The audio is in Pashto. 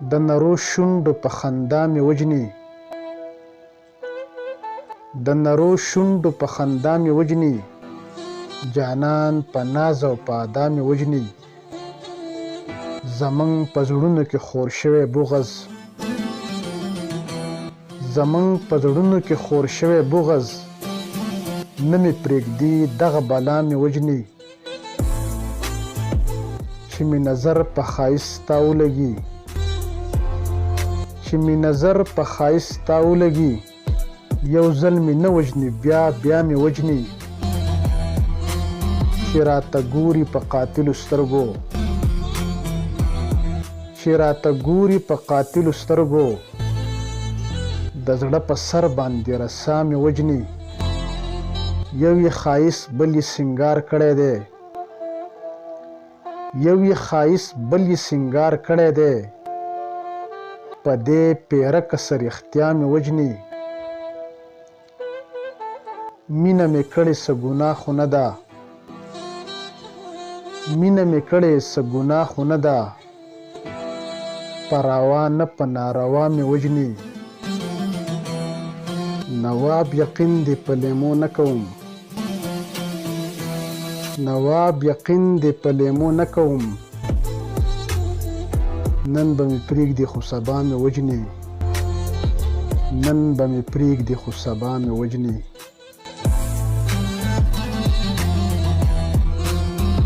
د نرو شونډو په خندا مې وجني، د نرو شونډو په خندا مې وجني، جانان په ناز او په ادا مې وجني. زمونږ په زړونو کې خور شوی بغض، زمونږ په زړونو کې خور شوی بغض، نه مې پرېږدي دغه بلا مې وجني. چې مې نظر په ښایست تا ولګي، چې مې نظر په ښایست تا ولګي، یو ځل مې نه وجني بیا بیا مې وجني. چې راته ګوري په قاتلو سترګو، چې راته ګوري په قاتلو سترګو، د زړه په سر باندې رسا مې وجني. یو یې ښایست بل یې سینګار کړی دی، یو یې ښایست بل یې سینګار کړی دی، په دې پیرکه سریختیا مې وجني. مینه مې کړې څه ګناه خو نه ده، مینه مې کړې څه ګناه خو نه ده، په روا نه په ناروا مې وجني. نواب یقین دې په لیمو نه کوم، نواب یقین دې په لیمو نه کوم، نن به مې پرېږدي خو سبا مې وجني، نن به مې پرېږدي خو سبا مې وجني.